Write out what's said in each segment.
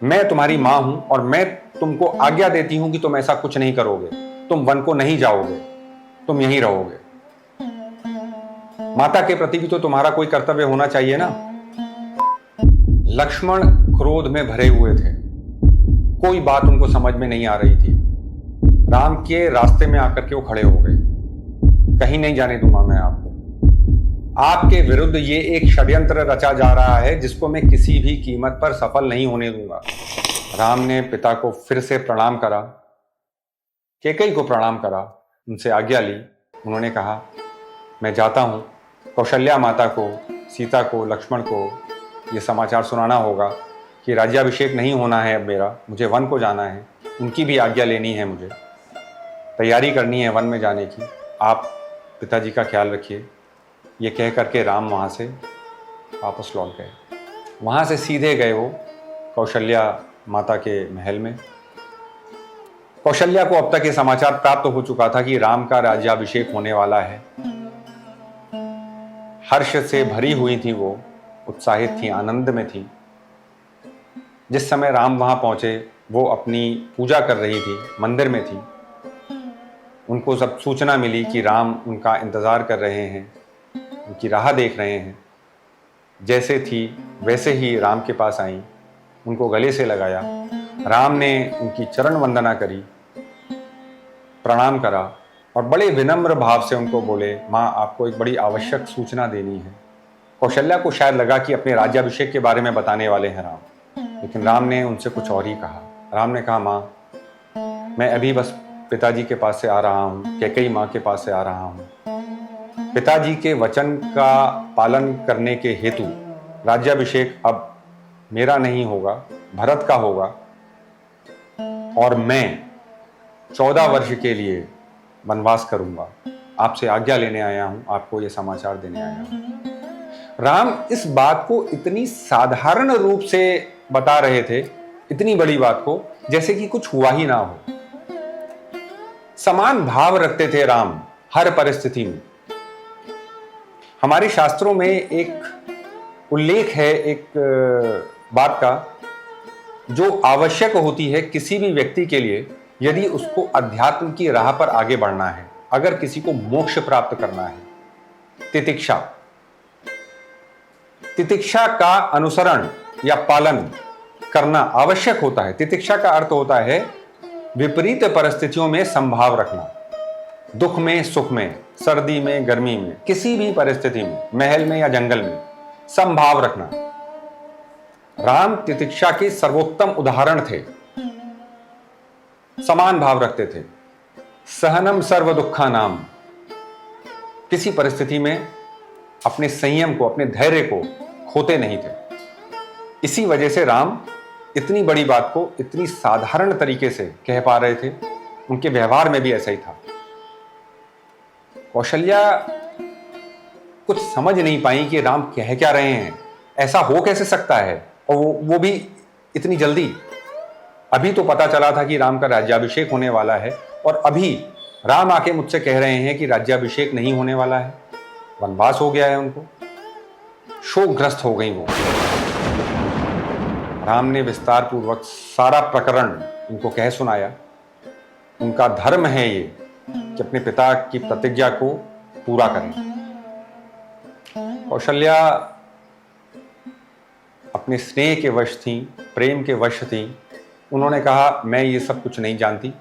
मैं तुम्हारी मां हूं और मैं तुमको आज्ञा देती हूं कि तुम ऐसा कुछ नहीं करोगे, तुम वन को नहीं जाओगे, तुम यहीं रहोगे। माता के प्रति भी तो तुम्हारा कोई कर्तव्य होना चाहिए ना। लक्ष्मण क्रोध में भरे हुए थे, कोई बात उनको समझ में नहीं आ रही थी। राम के रास्ते में आकर के वो खड़े हो गए। कहीं नहीं जाने दूंगा मैं आपको, आपके विरुद्ध ये एक षड्यंत्र रचा जा रहा है जिसको मैं किसी भी कीमत पर सफल नहीं होने दूंगा। राम ने पिता को फिर से प्रणाम करा, कैकेयी को प्रणाम करा, उनसे आज्ञा ली। उन्होंने कहा, मैं जाता हूं, कौशल्या माता को, सीता को, लक्ष्मण को ये समाचार सुनाना होगा कि राज्याभिषेक नहीं होना है अब मेरा, मुझे वन को जाना है, उनकी भी आज्ञा लेनी है, मुझे तैयारी करनी है वन में जाने की। आप पिताजी का ख्याल रखिए। ये कह करके राम वहाँ से वापस लौट गए। वहाँ से सीधे गए वो कौशल्या माता के महल में। कौशल्या को अब तक ये समाचार प्राप्त हो चुका था कि राम का राज्याभिषेक होने वाला है। हर्ष से भरी हुई थी वो, उत्साहित थी, आनंद में थी। जिस समय राम वहां पहुंचे वो अपनी पूजा कर रही थी, मंदिर में थी। उनको सब सूचना मिली कि राम उनका इंतजार कर रहे हैं, उनकी राह देख रहे हैं। जैसे थी वैसे ही राम के पास आई, उनको गले से लगाया। राम ने उनकी चरण वंदना करी, प्रणाम करा और बड़े विनम्र भाव से उनको बोले, माँ आपको एक बड़ी आवश्यक सूचना देनी है। कौशल्या को शायद लगा कि अपने राज्याभिषेक के बारे में बताने वाले हैं राम, लेकिन राम ने उनसे कुछ और ही कहा। राम ने कहा, माँ मैं अभी बस पिताजी के पास से आ रहा हूँ, कैकेयी माँ के पास से आ रहा हूँ। पिताजी के वचन का पालन करने के हेतु राज्याभिषेक अब मेरा नहीं होगा, भरत का होगा, और मैं 14 वर्ष के लिए वनवास करूंगा। आपसे आज्ञा लेने आया हूं, आपको यह समाचार देने आया हूं। राम इस बात को इतनी साधारण रूप से बता रहे थे, इतनी बड़ी बात को, जैसे कि कुछ हुआ ही ना हो। समान भाव रखते थे राम हर परिस्थिति में। हमारे शास्त्रों में एक उल्लेख है एक बात का, जो आवश्यक होती है किसी भी व्यक्ति के लिए यदि उसको अध्यात्म की राह पर आगे बढ़ना है, अगर किसी को मोक्ष प्राप्त करना है। तितिक्षा, तितिक्षा का अनुसरण या पालन करना आवश्यक होता है। तितिक्षा का अर्थ होता है विपरीत परिस्थितियों में संभाव रखना, दुख में, सुख में, सर्दी में, गर्मी में, किसी भी परिस्थिति में, महल में या जंगल में संभाव रखना। राम तितिक्षा के सर्वोत्तम उदाहरण थे। समान भाव रखते थे। सहनम सर्व दुखा नाम, किसी परिस्थिति में अपने संयम को, अपने धैर्य को खोते नहीं थे। इसी वजह से राम इतनी बड़ी बात को इतनी साधारण तरीके से कह पा रहे थे। उनके व्यवहार में भी ऐसा ही था। कौशल्या कुछ समझ नहीं पाई कि राम कह क्या रहे हैं, ऐसा हो कैसे सकता है, और वो भी इतनी जल्दी। अभी तो पता चला था कि राम का राज्याभिषेक होने वाला है, और अभी राम आके मुझसे कह रहे हैं कि राज्याभिषेक नहीं होने वाला है, वनवास हो गया है उनको। शोकग्रस्त हो गई वो। राम ने विस्तार पूर्वक सारा प्रकरण उनको कह सुनाया। उनका धर्म है ये कि अपने पिता की प्रतिज्ञा को पूरा करें। कौशल्या अपने स्नेह के वश थी, प्रेम के वश थी। उन्होंने कहा, मैं ये सब कुछ नहीं जानती।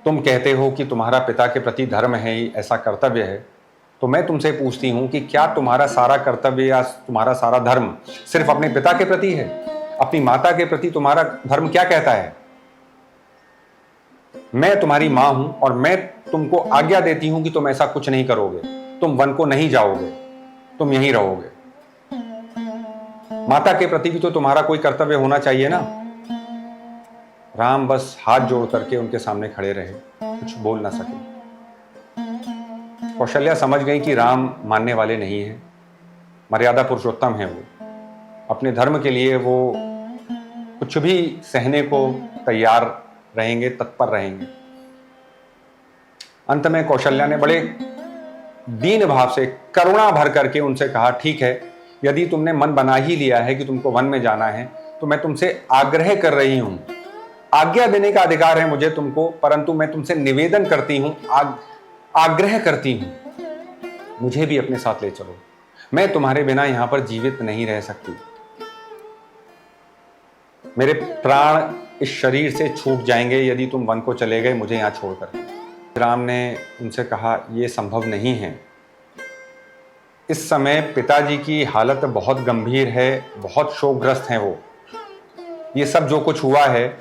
तुम कहते हो कि तुम्हारा पिता के प्रति धर्म है, ऐसा कर्तव्य है, तो मैं तुमसे पूछती हूं कि क्या तुम्हारा सारा कर्तव्य या तुम्हारा सारा धर्म सिर्फ अपने पिता के प्रति है? अपनी माता के प्रति तुम्हारा धर्म क्या कहता है? मैं तुम्हारी मां हूं और मैं तुमको आज्ञा देती हूं कि तुम ऐसा कुछ नहीं करोगे, तुम वन को नहीं जाओगे, तुम यहीं रहोगे। माता के प्रति भी तो तुम्हारा कोई कर्तव्य होना चाहिए ना। राम बस हाथ जोड़ करके उनके सामने खड़े रहे, कुछ बोल ना सके। कौशल्या समझ गई कि राम मानने वाले नहीं हैं, मर्यादा पुरुषोत्तम है वो। अपने धर्म के लिए वो कुछ भी सहने को तैयार रहेंगे, तत्पर रहेंगे। अंत में कौशल्या ने बड़े दीन भाव से, करुणा भर करके उनसे कहा, ठीक है, यदि तुमने मन बना ही लिया है कि तुमको वन में जाना है, तो मैं तुमसे आग्रह कर रही हूं। आज्ञा देने का अधिकार है मुझे तुमको, परंतु मैं तुमसे निवेदन करती हूं, आग्रह करती हूं, मुझे भी अपने साथ ले चलो। मैं तुम्हारे बिना यहां पर जीवित नहीं रह सकती। मेरे प्राण इस शरीर से छूट जाएंगे यदि तुम वन को चले गए मुझे यहां छोड़कर। राम ने उनसे कहा, यह संभव नहीं है। इस समय पिताजी की हालत बहुत गंभीर है, बहुत शोकग्रस्त हैं वो। ये सब जो कुछ हुआ है,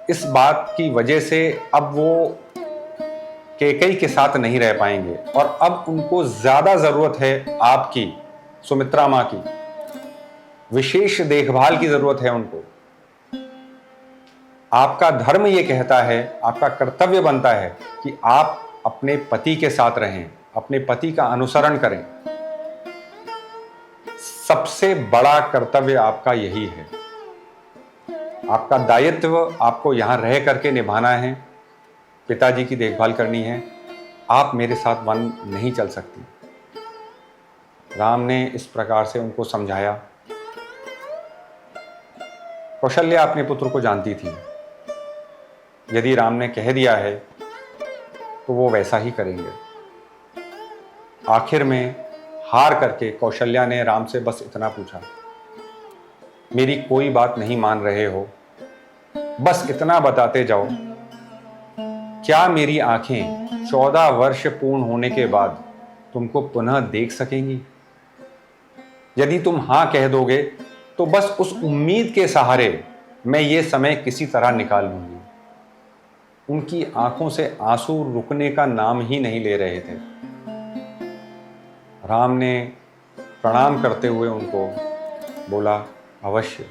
इस बात की वजह से अब वो कैकेयी के साथ नहीं रह पाएंगे और अब उनको ज्यादा जरूरत है आपकी, सुमित्रा मां की। विशेष देखभाल की जरूरत है उनको। आपका धर्म ये कहता है, आपका कर्तव्य बनता है कि आप अपने पति के साथ रहें, अपने पति का अनुसरण करें। सबसे बड़ा कर्तव्य आपका यही है। आपका दायित्व आपको यहां रह करके निभाना है, पिताजी की देखभाल करनी है। आप मेरे साथ वन नहीं चल सकती। राम ने इस प्रकार से उनको समझाया। कौशल्या अपने पुत्र को जानती थी, यदि राम ने कह दिया है तो वो वैसा ही करेंगे। आखिर में हार करके कौशल्या ने राम से बस इतना पूछा, मेरी कोई बात नहीं मान रहे हो, बस इतना बताते जाओ, क्या मेरी आंखें 14 वर्ष पूर्ण होने के बाद तुमको पुनः देख सकेंगी? यदि तुम हां कह दोगे तो बस उस उम्मीद के सहारे मैं ये समय किसी तरह निकाल लूंगी। उनकी आंखों से आंसू रुकने का नाम ही नहीं ले रहे थे। राम ने प्रणाम करते हुए उनको बोला, अवश्य,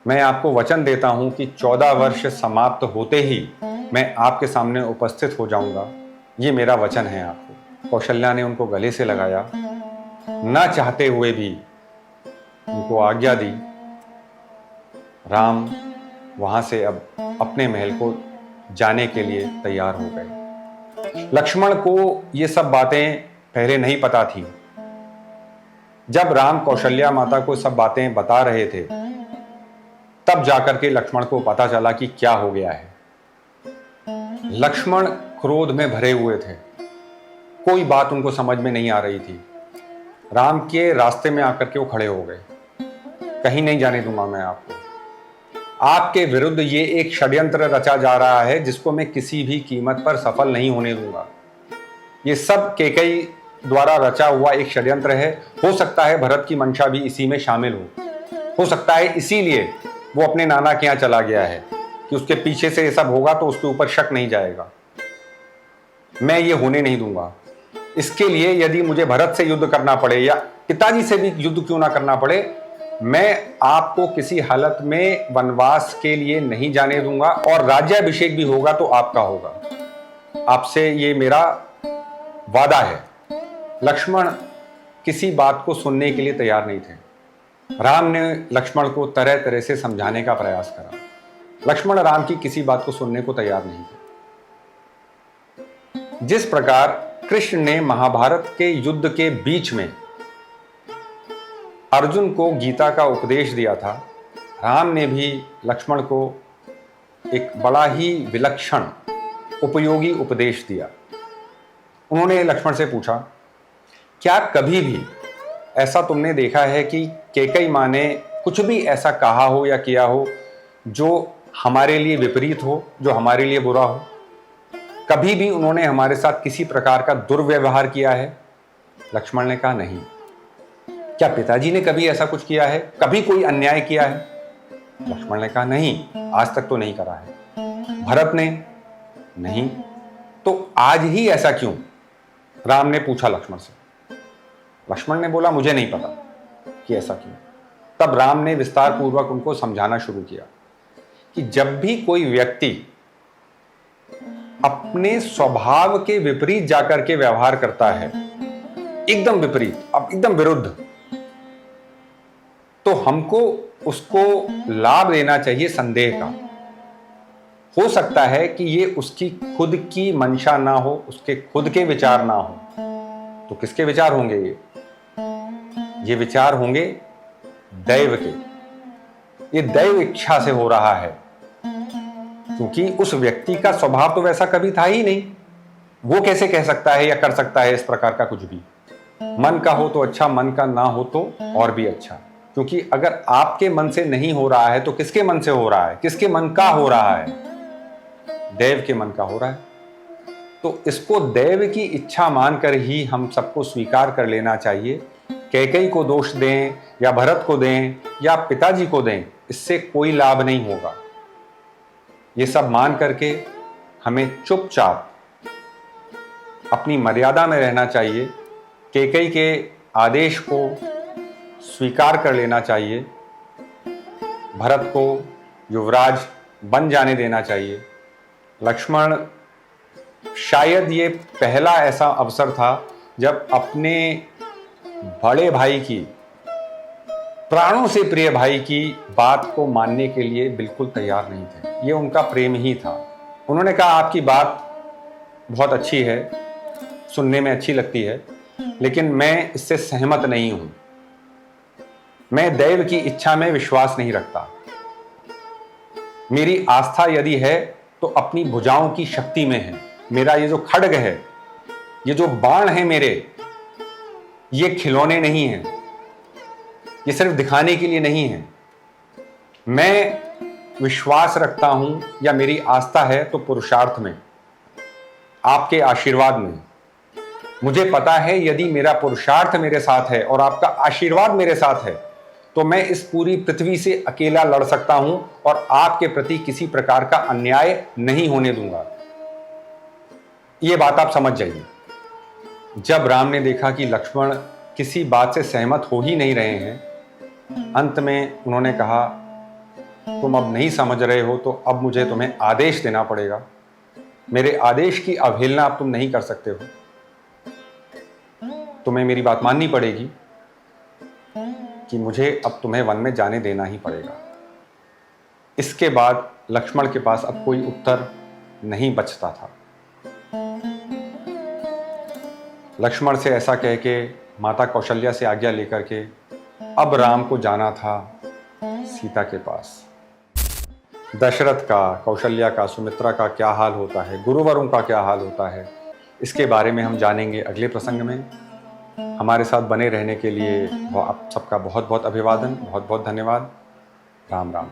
मैं आपको वचन देता हूं कि 14 वर्ष समाप्त होते ही मैं आपके सामने उपस्थित हो जाऊंगा। ये मेरा वचन है आपको। कौशल्या ने उनको गले से लगाया, ना चाहते हुए भी उनको आज्ञा दी। राम वहां से अब अपने महल को जाने के लिए तैयार हो गए। लक्ष्मण को ये सब बातें पहले नहीं पता थी। जब राम कौशल्या माता को सब बातें बता रहे थे, तब जाकर के लक्ष्मण को पता चला कि क्या हो गया है। लक्ष्मण क्रोध में भरे हुए थे। कोई बात उनको समझ में नहीं आ रही थी। राम के रास्ते में आकर के वो खड़े हो गए। कहीं नहीं जाने दूंगा मैं आपको। आपके विरुद्ध ये एक षड्यंत्र रचा जा रहा है जिसको मैं किसी भी कीमत पर सफल नहीं होने दूंगा। ये सब कैकेयी द्वारा रचा हुआ एक षड्यंत्र है। हो सकता है भरत की मंशा भी इसी में शामिल हो सकता है इसीलिए वो अपने नाना के यहाँ चला गया है कि उसके पीछे से ये सब होगा तो उसके ऊपर शक नहीं जाएगा। मैं ये होने नहीं दूंगा। इसके लिए यदि मुझे भरत से युद्ध करना पड़े या पिताजी से भी युद्ध क्यों ना करना पड़े, मैं आपको किसी हालत में वनवास के लिए नहीं जाने दूंगा और राज्याभिषेक भी होगा तो आपका होगा। आपसे ये मेरा वादा है। लक्ष्मण किसी बात को सुनने के लिए तैयार नहीं थे। राम ने लक्ष्मण को तरह तरह से समझाने का प्रयास करा। लक्ष्मण राम की किसी बात को सुनने को तैयार नहीं थे। जिस प्रकार कृष्ण ने महाभारत के युद्ध के बीच में अर्जुन को गीता का उपदेश दिया था, राम ने भी लक्ष्मण को एक बड़ा ही विलक्षण उपयोगी उपदेश दिया। उन्होंने लक्ष्मण से पूछा, क्या कभी भी ऐसा तुमने देखा है कि कैकेयी मां ने कुछ भी ऐसा कहा हो या किया हो जो हमारे लिए विपरीत हो, जो हमारे लिए बुरा हो? कभी भी उन्होंने हमारे साथ किसी प्रकार का दुर्व्यवहार किया है? लक्ष्मण ने कहा, नहीं। क्या पिताजी ने कभी ऐसा कुछ किया है? कभी कोई अन्याय किया है? लक्ष्मण ने कहा, नहीं, आज तक तो नहीं करा है। भरत ने? नहीं। तो आज ही ऐसा क्यों? राम ने पूछा लक्ष्मण से। लक्ष्मण ने बोला, मुझे नहीं पता कि ऐसा क्यों। तब राम ने विस्तार पूर्वक उनको समझाना शुरू किया कि जब भी कोई व्यक्ति अपने स्वभाव के विपरीत जाकर के व्यवहार करता है, एकदम विपरीत, अब एकदम विरुद्ध, तो हमको उसको लाभ देना चाहिए संदेह का। हो सकता है कि ये उसकी खुद की मंशा ना हो, उसके खुद के विचार ना हो। तो किसके विचार होंगे? ये विचार होंगे दैव के। ये दैव इच्छा से हो रहा है, क्योंकि उस व्यक्ति का स्वभाव तो वैसा कभी था ही नहीं। वो कैसे कह सकता है या कर सकता है इस प्रकार का कुछ भी। मन का हो तो अच्छा, मन का ना हो तो और भी अच्छा, क्योंकि अगर आपके मन से नहीं हो रहा है तो किसके मन से हो रहा है, किसके मन का हो रहा है? देव के मन का हो रहा है। तो इसको देव की इच्छा मानकर ही हम सबको स्वीकार कर लेना चाहिए। कैकेयी को दोष दें या भरत को दें या पिताजी को दें, इससे कोई लाभ नहीं होगा। ये सब मान करके हमें चुपचाप अपनी मर्यादा में रहना चाहिए। कैकेयी के आदेश को स्वीकार कर लेना चाहिए। भरत को युवराज बन जाने देना चाहिए। लक्ष्मण, शायद ये पहला ऐसा अवसर था जब अपने बड़े भाई की, प्राणों से प्रिय भाई की बात को मानने के लिए बिल्कुल तैयार नहीं थे। ये उनका प्रेम ही था। उन्होंने कहा, आपकी बात बहुत अच्छी है, सुनने में अच्छी लगती है, लेकिन मैं इससे सहमत नहीं हूं। मैं दैव की इच्छा में विश्वास नहीं रखता। मेरी आस्था यदि है तो अपनी भुजाओं की शक्ति में है। मेरा ये जो खड्ग है, ये जो बाण है मेरे, ये खिलौने नहीं हैं, ये सिर्फ दिखाने के लिए नहीं है। मैं विश्वास रखता हूं या मेरी आस्था है तो पुरुषार्थ में, आपके आशीर्वाद में। मुझे पता है यदि मेरा पुरुषार्थ मेरे साथ है और आपका आशीर्वाद मेरे साथ है तो मैं इस पूरी पृथ्वी से अकेला लड़ सकता हूं और आपके प्रति किसी प्रकार का अन्याय नहीं होने दूंगा। ये बात आप समझ जाइए। जब राम ने देखा कि लक्ष्मण किसी बात से सहमत हो ही नहीं रहे हैं, अंत में उन्होंने कहा, तुम अब नहीं समझ रहे हो तो अब मुझे तुम्हें आदेश देना पड़ेगा। मेरे आदेश की अवहेलना अब तुम नहीं कर सकते हो। तुम्हें मेरी बात माननी पड़ेगी कि मुझे अब तुम्हें वन में जाने देना ही पड़ेगा। इसके बाद लक्ष्मण के पास अब कोई उत्तर नहीं बचता था। लक्ष्मण से ऐसा कह के माता कौशल्या से आज्ञा लेकर के अब राम को जाना था सीता के पास। दशरथ का, कौशल्या का, सुमित्रा का क्या हाल होता है, गुरुवरों का क्या हाल होता है, इसके बारे में हम जानेंगे अगले प्रसंग में। हमारे साथ बने रहने के लिए आप सबका बहुत बहुत अभिवादन, बहुत बहुत धन्यवाद। राम राम।